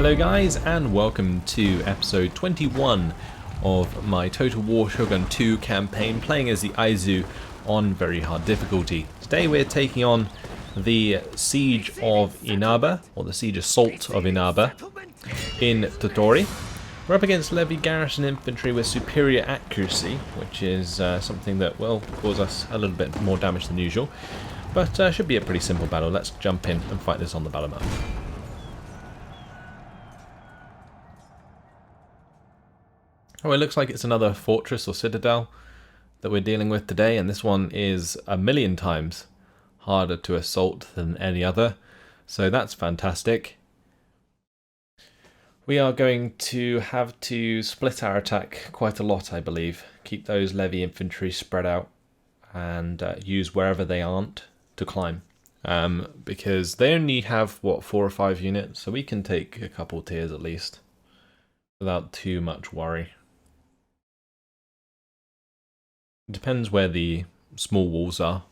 Hello guys, and welcome to episode 21 of my Total War Shogun 2 campaign, playing as the Aizu on very hard difficulty. Today we're taking on the Siege of Inaba, or the Siege Assault of Inaba, in Totori. We're up against Levy Garrison Infantry with superior accuracy, which is something that will cause us a little bit more damage than usual, but should be a pretty simple battle. Let's jump in and fight this on the battle map. Oh, it looks like it's another fortress or citadel that we're dealing with today, and this one is a million times harder to assault than any other, so that's fantastic. We are going to have to split our attack quite a lot, I believe. Keep those Levy infantry spread out and use wherever they aren't to climb, because they only have, what, 4 or 5 units, so we can take a couple tiers at least without too much worry. It depends where the small walls are.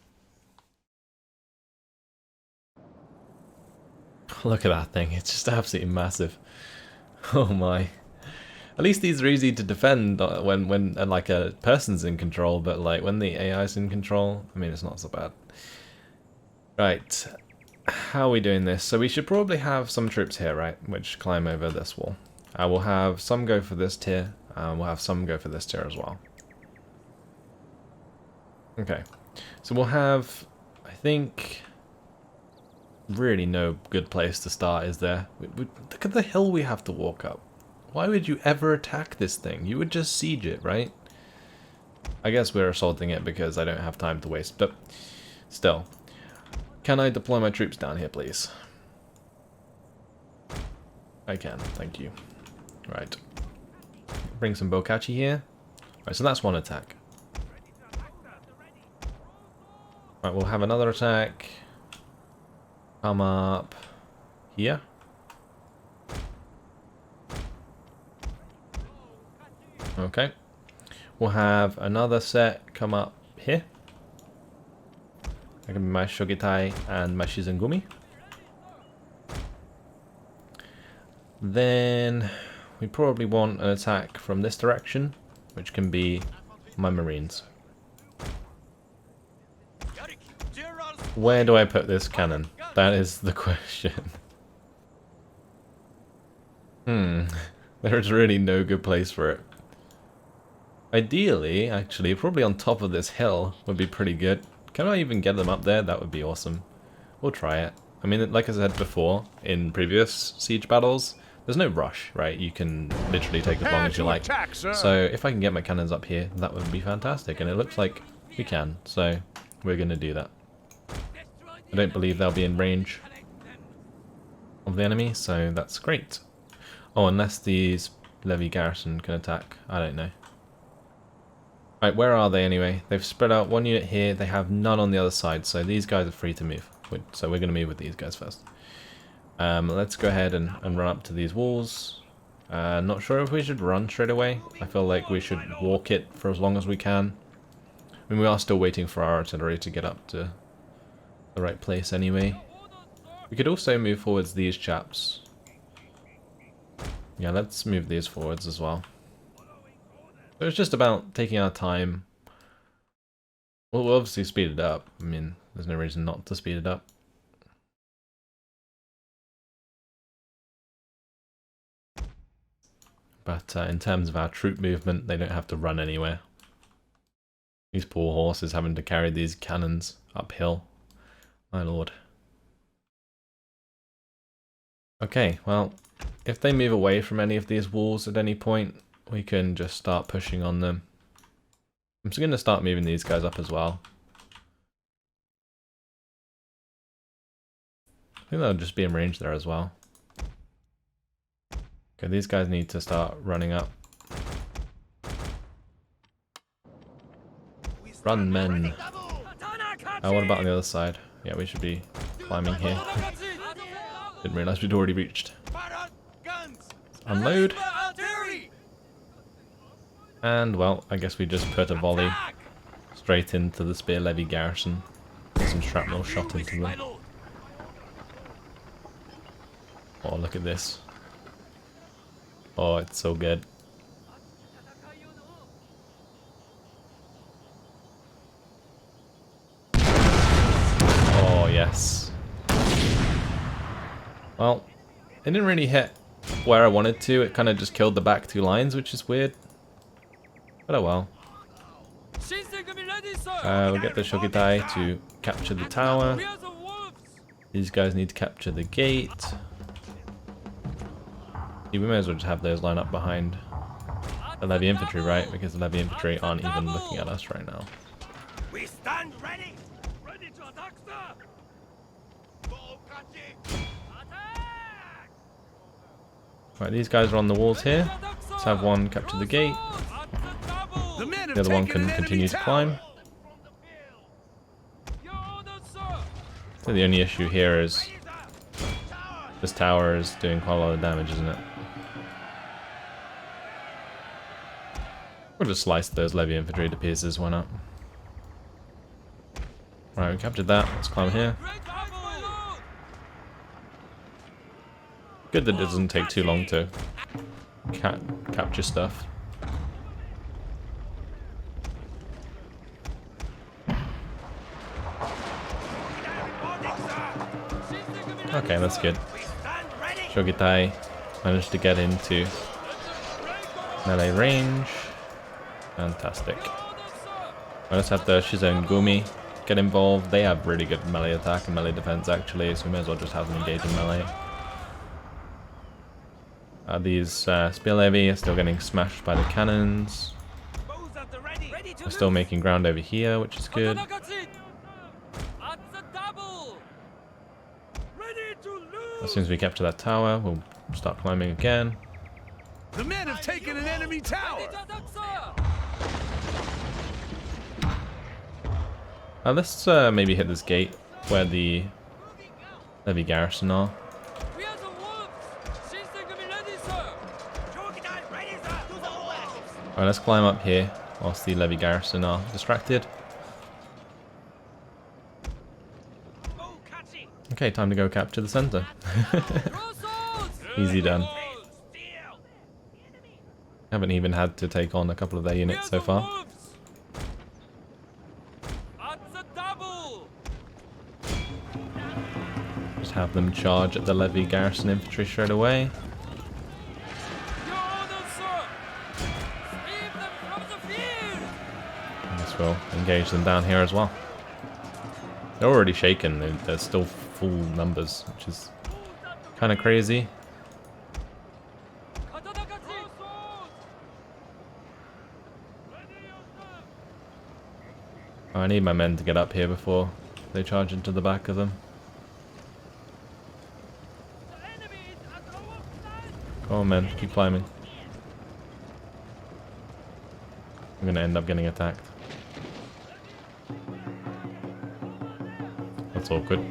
Look at that thing, it's just absolutely massive. Oh my. At least these are easy to defend when like a person's in control, but like when the AI's in control, I mean, it's not so bad. Right, how are we doing this? So we should probably have some troops here, right, which climb over this wall. We'll have some go for this tier, and we'll have some go for this tier as well. Okay, so we'll have, I think, really no good place to start, is there? Look at the hill we have to walk up. Why would you ever attack this thing? You would just siege it, right? I guess we're assaulting it because I don't have time to waste, but still. Can I deploy my troops down here, please? I can, thank you. Right. Bring some Bokachi here. Right, so that's one attack. Right, we'll have another attack. Come up here. Okay. We'll have another set come up here. That can be my Shogitai and my Shizengumi. Then we probably want an attack from this direction, which can be my Marines. Where do I put this cannon? That is the question. There's really no good place for it. Ideally, actually, probably on top of this hill would be pretty good. Can I even get them up there? That would be awesome. We'll try it. I mean, like I said before, in previous siege battles, there's no rush, right? You can literally take as long as you like. So if I can get my cannons up here, that would be fantastic. And it looks like we can, so we're going to do that. I don't believe they'll be in range of the enemy, so that's great. Oh, unless these Levy Garrison can attack. I don't know. Right, where are they anyway? They've spread out one unit here. They have none on the other side, so these guys are free to move. So we're going to move with these guys first. Let's go ahead and run up to these walls. Not sure if we should run straight away. I feel like we should walk it for as long as we can. I mean, we are still waiting for our artillery to get up to the right place anyway. We could also move forwards these chaps. Yeah, let's move these forwards as well. So it's just about taking our time. We'll obviously speed it up. I mean, there's no reason not to speed it up. But in terms of our troop movement, they don't have to run anywhere. These poor horses having to carry these cannons uphill. My lord. Okay, well, if they move away from any of these walls at any point, we can just start pushing on them. I'm just going to start moving these guys up as well. I think they'll just be in range there as well. Okay, these guys need to start running up. Run, men. What about on the other side? Yeah, we should be climbing here. Didn't realise we'd already reached. Unload. And, well, I guess we just put a volley straight into the Spear Levy Garrison. Some shrapnel shot into them. Oh, look at this. Oh, it's so good. Oh, yes. Well, it didn't really hit where I wanted to. It kind of just killed the back two lines, which is weird. But oh well. We'll get the Shogitai to capture the tower. These guys need to capture the gate. We may as well just have those line up behind the levy infantry, right? Because the levy infantry aren't even looking at us right now. We stand ready. Ready to attack, sir. Right, these guys are on the walls here. Let's have one capture the gate. The other one can continue to climb. So the only issue here is this tower is doing quite a lot of damage, isn't it? We'll just slice those levy infantry to pieces, why not? Right, we captured that. Let's climb here. Good that it doesn't take too long to capture stuff. Okay, that's good. Shogitai managed to get into melee range. Fantastic. Let's have the Shizongumi get involved. They have really good melee attack and melee defense actually, so we may as well just have them engage in melee. These spear levy are still getting smashed by the cannons. We're still making ground over here, which is good. As soon as we capture that tower, we'll start climbing again. The men have taken an enemy tower. Let's maybe hit this gate where the levy garrison are. Alright, let's climb up here whilst the levy garrison are distracted. Okay, time to go capture the center. Easy done. Haven't even had to take on a couple of their units so far. Just have them charge at the levy garrison infantry straight away. I guess we'll engage them down here as well. They're already shaken, they're still full numbers, which is kind of crazy. I need my men to get up here before they charge into the back of them. Come on men, keep climbing. I'm gonna end up getting attacked. That's awkward.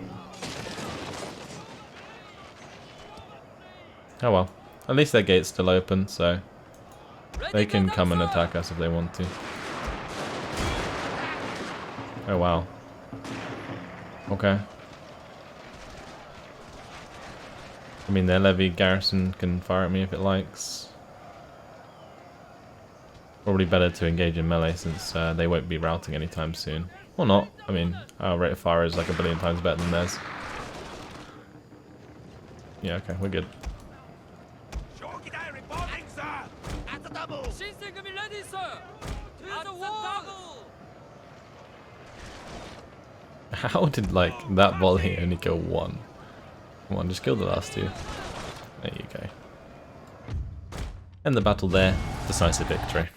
Oh well. At least their gate's still open, so they can come and attack us if they want to. Oh wow. Okay. I mean, their levy garrison can fire at me if it likes. Probably better to engage in melee since they won't be routing anytime soon. Or not. I mean, our rate of fire is like 1 billion times better than theirs. Yeah, okay, we're good. How did, like, that volley only kill one? Come on, just kill the last two. There you go. End the battle there. Decisive victory.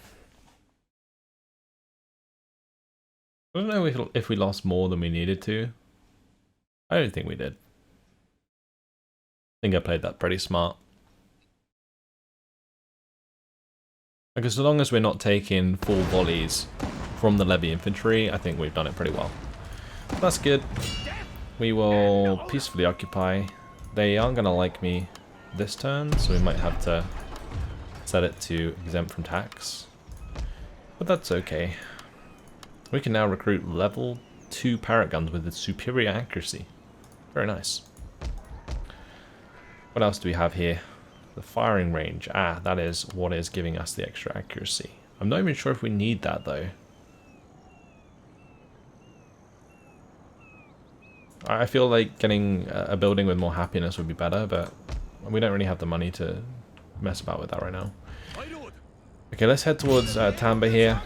I don't know if we lost more than we needed to. I don't think we did. I think I played that pretty smart. Because so long as we're not taking full volleys from the levy infantry, I think we've done it pretty well. That's good. We will peacefully occupy. They aren't going to like me this turn, so we might have to set it to exempt from tax. But that's okay. We can now recruit level 2 parrot guns with superior accuracy. Very nice. What else do we have here? The firing range. Ah, that is what is giving us the extra accuracy. I'm not even sure if we need that though. I feel like getting a building with more happiness would be better, but we don't really have the money to mess about with that right now. Okay, let's head towards Tamba here.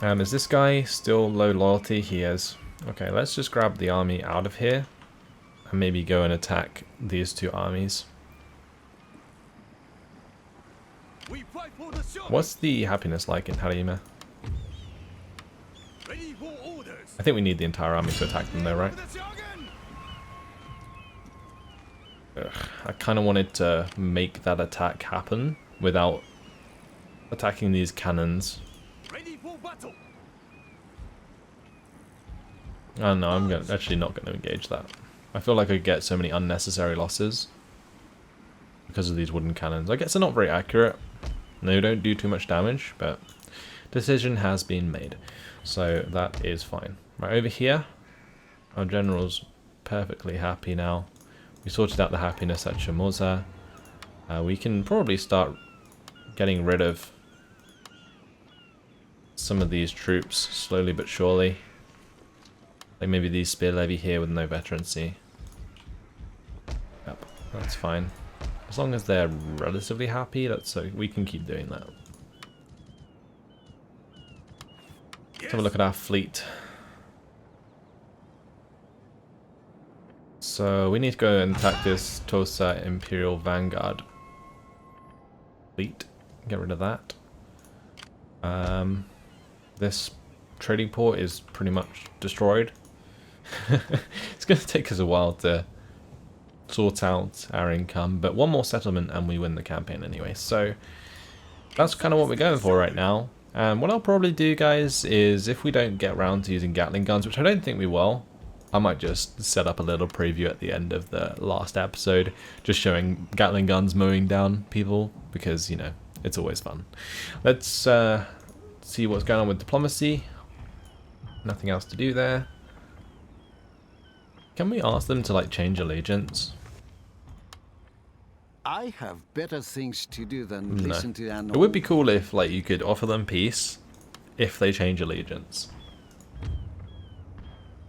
Is this guy still low loyalty? He is. Okay, let's just grab the army out of here and maybe go and attack these two armies. What's the happiness like in Harima? I think we need the entire army to attack them though, right? Ugh, I kind of wanted to make that attack happen without attacking these cannons. Oh no, I'm actually not going to engage that. I feel like I get so many unnecessary losses because of these wooden cannons. I guess they're not very accurate. They don't do too much damage, but decision has been made. So that is fine. Right over here, our general's perfectly happy now. We sorted out the happiness at Shimoza. We can probably start getting rid of some of these troops slowly but surely. Like maybe these spear levy here with no veterancy. Yep, that's fine. As long as they're relatively happy, that's so we can keep doing that. Let's have a look at our fleet. So we need to go and attack this Tosa Imperial Vanguard fleet. Get rid of that. This trading port is pretty much destroyed. It's going to take us a while to sort out our income, but one more settlement and we win the campaign anyway. So that's kind of what we're going for right now. And what I'll probably do, guys, is if we don't get around to using Gatling guns, which I don't think we will, I might just set up a little preview at the end of the last episode, just showing Gatling guns mowing down people, because, you know, it's always fun. Let's see what's going on with diplomacy. Nothing else to do there. Can we ask them to, like, change allegiance? I have better things to do than listen to an. It would be cool if, like, you could offer them peace if they change allegiance.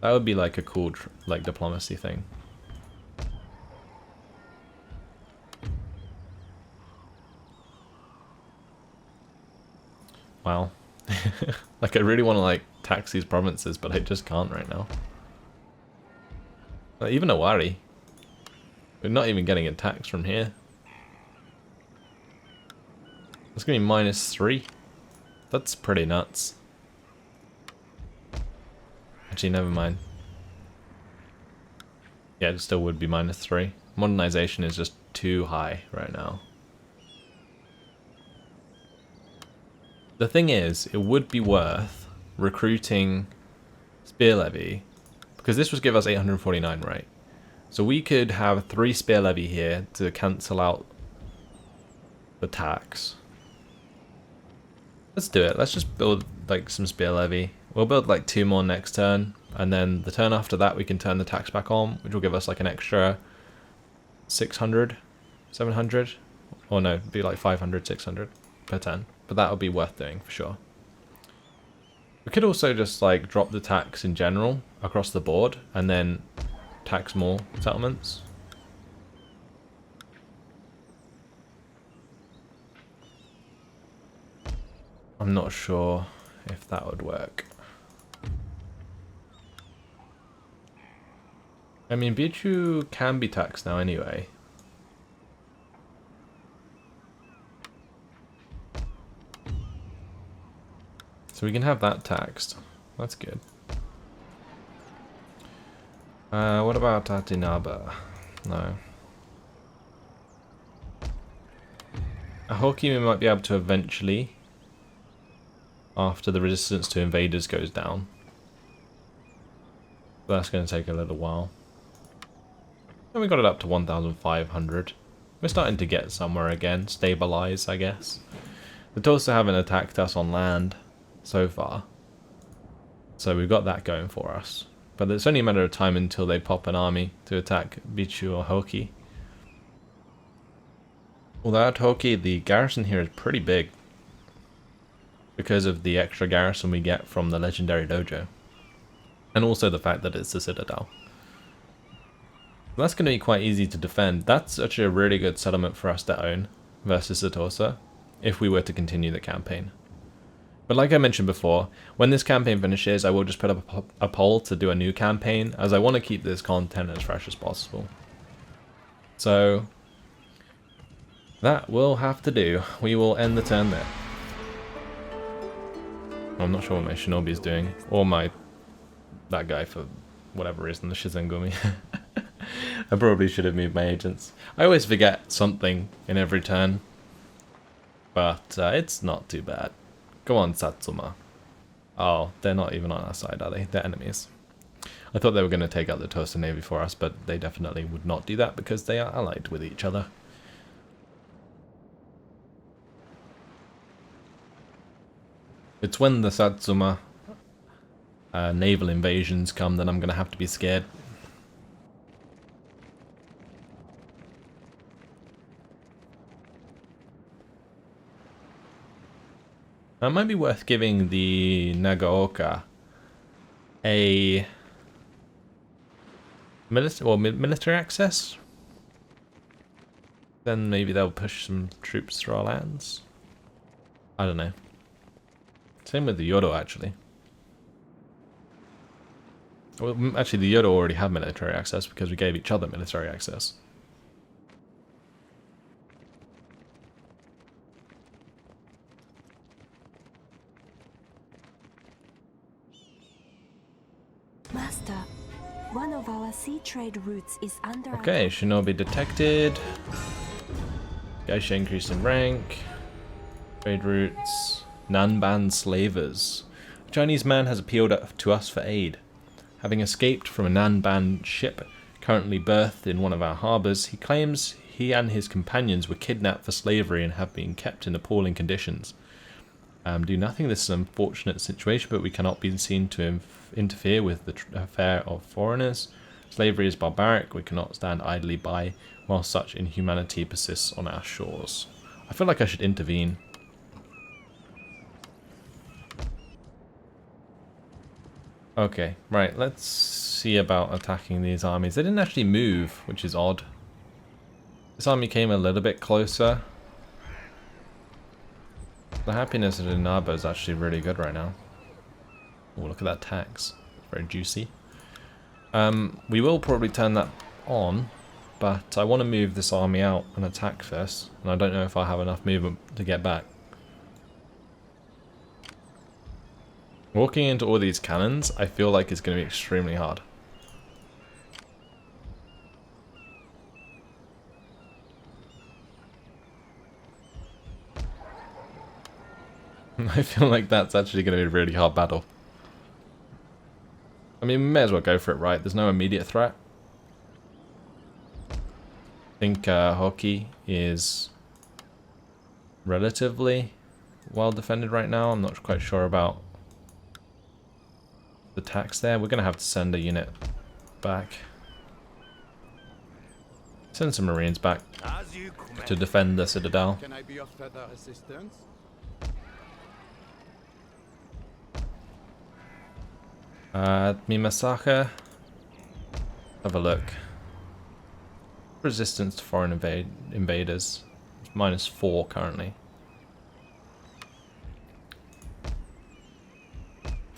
That would be like a cool, like, diplomacy thing. Wow. Like, I really want to, like, tax these provinces, but I just can't right now. Like, even Awari. We're not even getting a tax from here. It's going to be -3. That's pretty nuts. Actually, never mind. Yeah, it still would be -3. Modernization is just too high right now. The thing is, it would be worth recruiting Spear Levy, because this would give us 849, right? So we could have 3 Spear Levy here to cancel out the tax. Let's do it. Let's just build like some Spear Levy. We'll build like 2 more next turn, and then the turn after that we can turn the tax back on, which will give us like an extra 600, 700, or no, it'd be like 500, 600 per turn. But that would be worth doing for sure. We could also just like drop the tax in general across the board and then tax more settlements. I'm not sure if that would work. I mean, Bichu can be taxed now anyway. So we can have that taxed. That's good. What about at Inaba? No. Ahoki we might be able to eventually, after the resistance to invaders goes down. But that's going to take a little while. And we got it up to 1,500. We're starting to get somewhere again. Stabilize, I guess. The Tulsa haven't attacked us on land so far. So we've got that going for us. But it's only a matter of time until they pop an army to attack Bichu or Hoki. Although at Hoki, the garrison here is pretty big because of the extra garrison we get from the legendary dojo. And also the fact that it's a citadel. That's going to be quite easy to defend. That's actually a really good settlement for us to own versus Satosa if we were to continue the campaign. But like I mentioned before, when this campaign finishes, I will just put up a poll to do a new campaign, as I want to keep this content as fresh as possible. So that will have to do. We will end the turn there. I'm not sure what my shinobi is doing, or that guy for whatever reason, the Shizengumi. I probably should have moved my agents. I always forget something in every turn, but it's not too bad. Go on, Satsuma. Oh, they're not even on our side, are they? They're enemies. I thought they were going to take out the Toaster Navy for us, but they definitely would not do that because they are allied with each other. It's when the Satsuma naval invasions come that I'm going to have to be scared. It might be worth giving the Nagaoka a military access. Then maybe they'll push some troops through our lands. I don't know. Same with the Yodo, actually. Well, actually, the Yodo already have military access because we gave each other military access. Master, one of our sea trade routes is under Okay, Shinobi detected. Geisha increased in rank. Trade routes. Nanban slavers. A Chinese man has appealed to us for aid. Having escaped from a Nanban ship currently berthed in one of our harbours, he claims he and his companions were kidnapped for slavery and have been kept in appalling conditions. Do nothing. This is an unfortunate situation, but we cannot be seen to interfere with the affair of foreigners. Slavery is barbaric. We cannot stand idly by while such inhumanity persists on our shores. I feel like I should intervene. Okay, right, let's see about attacking these armies. They didn't actually move, which is odd. This army came a little bit closer. The happiness of Inaba is actually really good right now. Oh, look at that tax. Very juicy. We will probably turn that on, but I want to move this army out and attack first, and I don't know if I'll have enough movement to get back. Walking into all these cannons, I feel like it's going to be extremely hard. I feel like that's actually going to be a really hard battle. I mean, we may as well go for it, right? There's no immediate threat. I think Hoki is relatively well defended right now. I'm not quite sure about the tax there. We're going to have to send a unit back. Send some Marines back to defend the Citadel. Can I be of further assistance? Mimasaka. Have a look. Resistance to foreign invaders. It's -4 currently.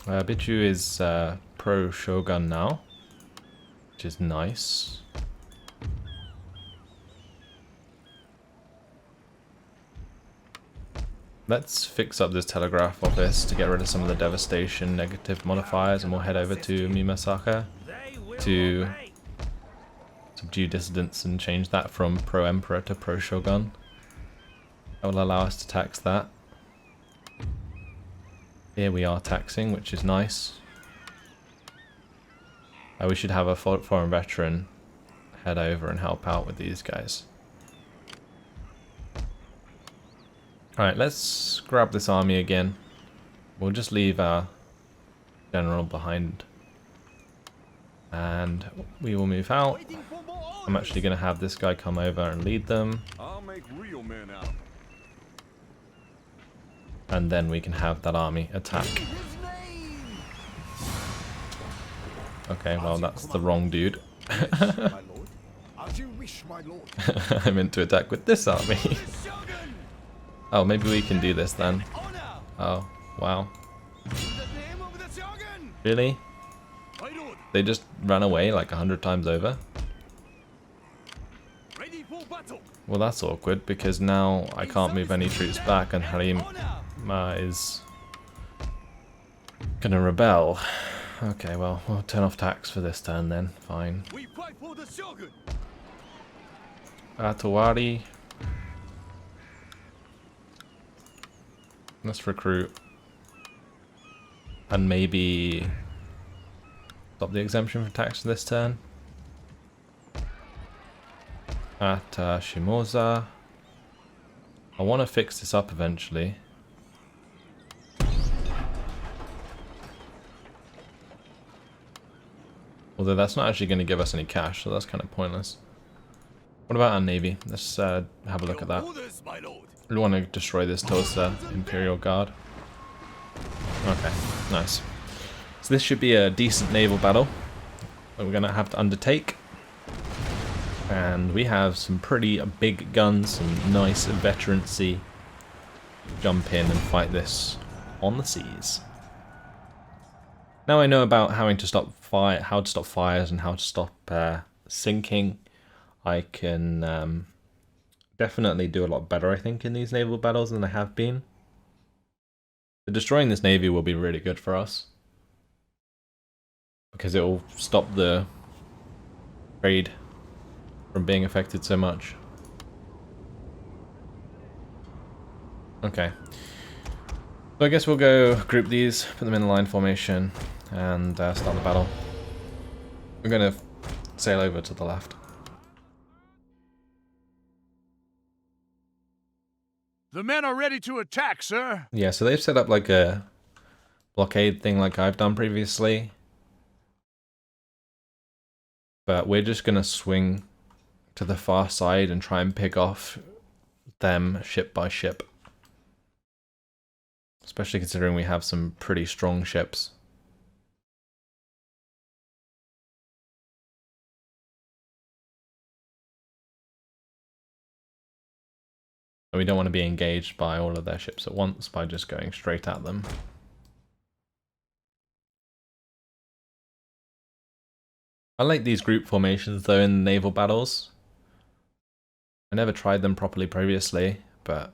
Bichu is pro Shogun now, which is nice. Let's fix up this telegraph office to get rid of some of the devastation negative modifiers, and we'll head over to Mimasaka to subdue dissidents and change that from pro-emperor to pro-shogun. That will allow us to tax that. Here we are taxing, which is nice. We should have a foreign veteran head over and help out with these guys. Alright, let's grab this army again. We'll just leave our general behind. And we will move out. Waiting for more I'm orders. actually going to have this guy come over and lead them. I'll make real men out of 'em. And then we can have that army attack. His name! Okay, well that's the wrong dude. My lord. As you wish, my lord. I'm meant to attack with this army. Shogun! Oh, maybe we can do this then. Honor! Oh, wow. In the name of the Shogun! Really? My lord, They just ran away like 100 times over? ready for battle! Well, that's awkward because now I can't move any troops back and Harim Honor! is gonna rebel. Okay, well, we'll turn off tax for this turn then. Fine. We fight for the Shogun! Atawari. Let's recruit. And maybe stop the exemption for tax for this turn. At Shimoza. I want to fix this up eventually. Although that's not actually going to give us any cash, so that's kind of pointless. What about our navy? Let's have a look at that. Orders, my lord! We want to destroy this Tulsa Imperial Guard. Okay, nice. So this should be a decent naval battle that we're going to have to undertake. And we have some pretty big guns, some nice veterancy. Jump in and fight this on the seas. Now I know about how to stop fires and how to stop sinking. I can definitely do a lot better, I think, in these naval battles than I have been. But destroying this navy will be really good for us, because it will stop the trade from being affected so much. Okay. So I guess we'll go group these, put them in a line formation, and start the battle. We're going to sail over to the left. The men are ready to attack, sir! Yeah, so they've set up like a blockade thing like I've done previously. But we're just going to swing to the far side and try and pick off them ship by ship. Especially considering we have some pretty strong ships. And we don't want to be engaged by all of their ships at once by just going straight at them. I like these group formations though in naval battles. I never tried them properly previously, but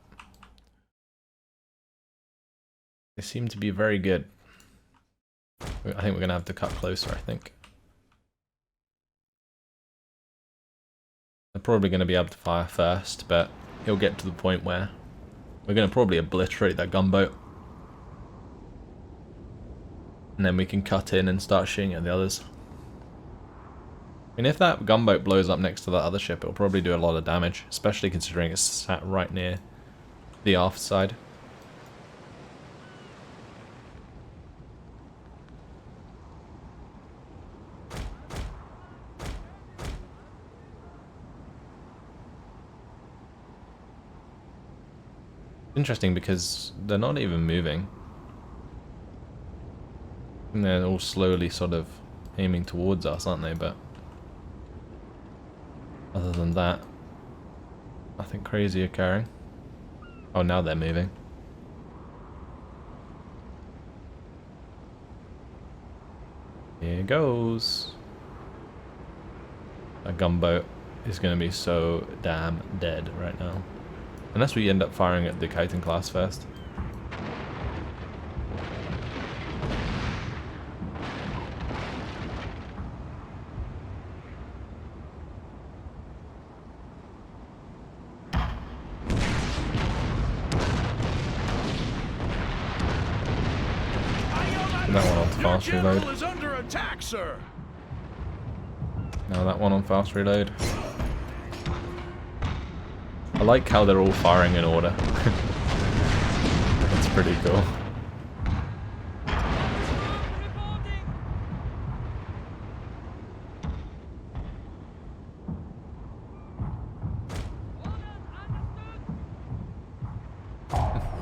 they seem to be very good. I think we're going to have to cut closer, I think. They're probably going to be able to fire first, but he'll get to the point where we're going to probably obliterate that gunboat. And then we can cut in and start shooting at the others. I mean, if that gunboat blows up next to that other ship, it'll probably do a lot of damage, especially considering it's sat right near the aft side. Interesting because they're not even moving. And they're all slowly sort of aiming towards us, aren't they? But other than that, nothing crazy occurring. Oh, now they're moving. Here goes. A gunboat is going to be so damn dead right now. Unless we end up firing at the Chitin class first. That one on fast reload. Is under attack, sir! Now that one on fast reload. I like how they're all firing in order. That's pretty cool.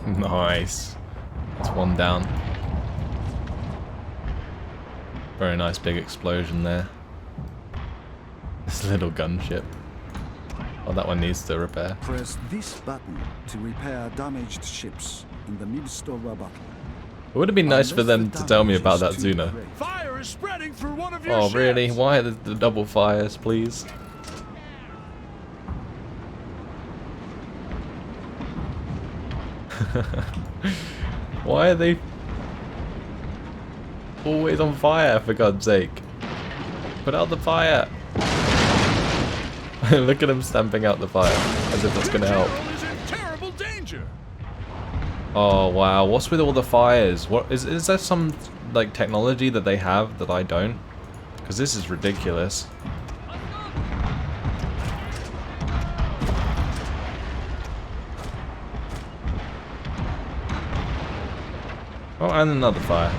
Nice. That's one down. Very nice big explosion there. This little gunship. Oh, that one needs to repair. Press this button to repair damaged ships in the midst of a battle. It would have been nice for them to tell me about that sooner. Fire is spreading through one of your Oh, ships. really? Why the double fires, please? Why are they always on fire, for God's sake? Put out the fire! Look at him stamping out the fire, as if that's gonna help. General is in terrible danger. Oh wow, what's with all the fires? What is there some like technology that they have that I don't? Because this is ridiculous. Oh, and another fire.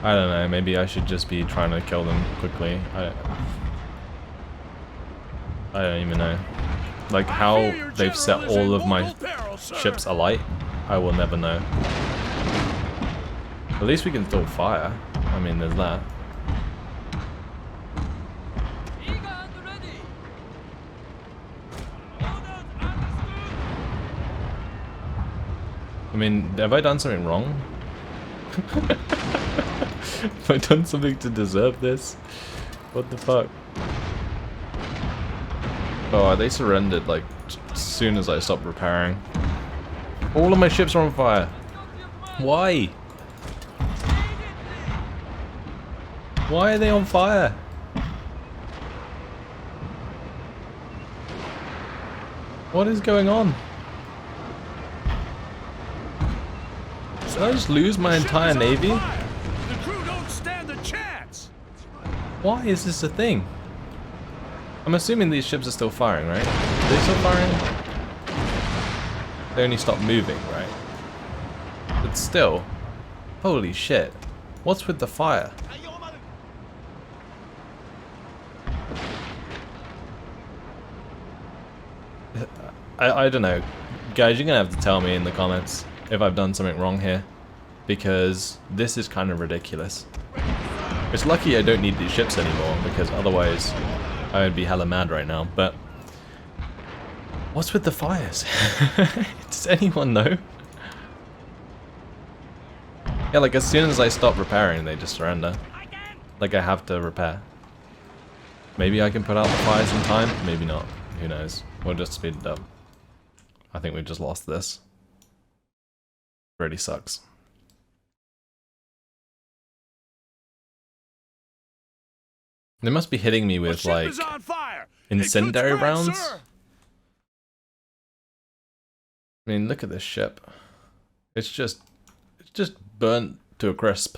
I don't know, maybe I should just be trying to kill them quickly. I don't even know. Like how they've set all of my ships alight, I will never know. At least we can still fire. I mean, there's that. I mean, have I done something wrong? Have I done something to deserve this? What the fuck? Oh, they surrendered like as soon as I stopped repairing. All of my ships are on fire. Why? Why are they on fire? What is going on? Did I just lose my entire navy? The crew don't stand a chance. Why is this a thing? I'm assuming these ships are still firing, right? Are they still firing? They only stopped moving, right? But still. Holy shit. What's with the fire? I don't know. Guys, you're gonna have to tell me in the comments if I've done something wrong here. Because this is kind of ridiculous. It's lucky I don't need these ships anymore, because otherwise I would be hella mad right now. But what's with the fires? Does anyone know? Yeah, like as soon as I stop repairing, they just surrender. Like I have to repair. Maybe I can put out the fires in time, maybe not. Who knows? We'll just speed it up. I think we just lost this. Really sucks. They must be hitting me with like incendiary rounds. I mean, look at this ship. It's just burnt to a crisp.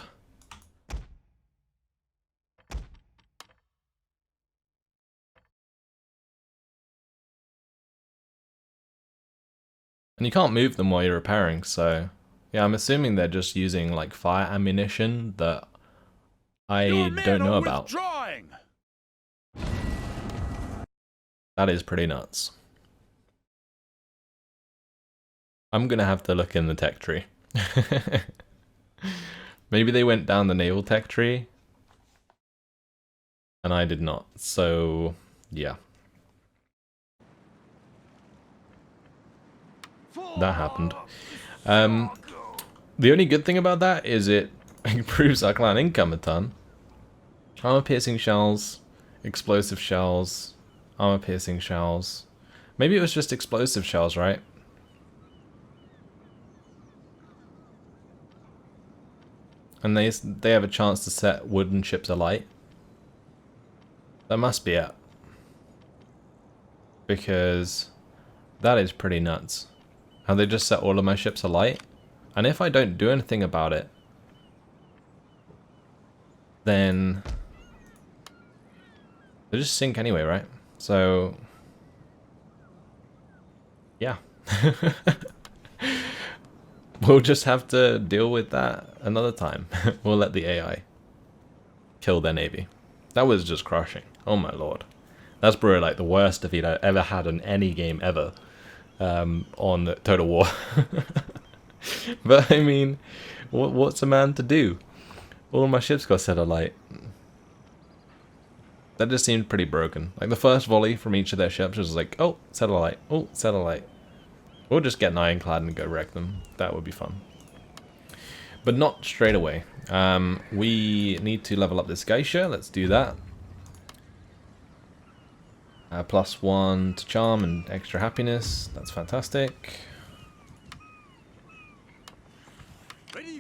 And you can't move them while you're repairing, so yeah, I'm assuming they're just using like fire ammunition that I don't know about. That is pretty nuts. I'm gonna have to look in the tech tree. Maybe they went down the naval tech tree and I did not, so yeah. That happened. The only good thing about that is it improves our clan income a ton. Armor piercing shells, explosive shells, armor piercing shells. Maybe it was just explosive shells, right? And they have a chance to set wooden ships alight. That must be it. Because that is pretty nuts. How they just set all of my ships alight. And if I don't do anything about it, then they just sink anyway, right? So yeah. We'll just have to deal with that another time. We'll let the AI kill their navy. That was just crushing. Oh my lord. That's probably like the worst defeat I've ever had in any game ever on Total War. But I mean, what's a man to do? All of my ships got set alight. That just seemed pretty broken. Like the first volley from each of their ships was like, oh, set alight, oh, set alight. We'll just get an ironclad and go wreck them. That would be fun. But not straight away. We need to level up this geisha. Let's do that. +1 to charm and extra happiness. That's fantastic.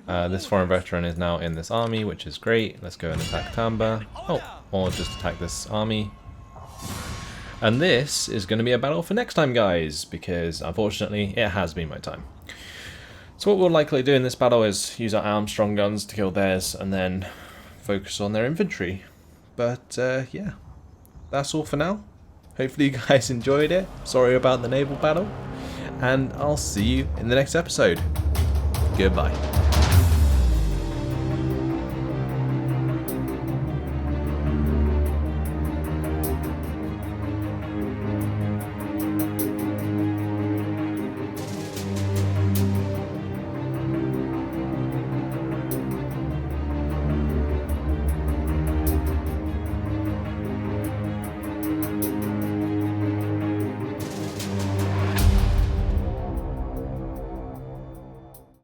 This foreign veteran is now in this army, which is great. Let's go and attack Tamba. Oh, or just attack this army. And this is going to be a battle for next time, guys, because unfortunately it has been my time. So what we'll likely do in this battle is use our Armstrong guns to kill theirs and then focus on their infantry. But yeah, that's all for now. Hopefully you guys enjoyed it. Sorry about the naval battle. And I'll see you in the next episode. Goodbye.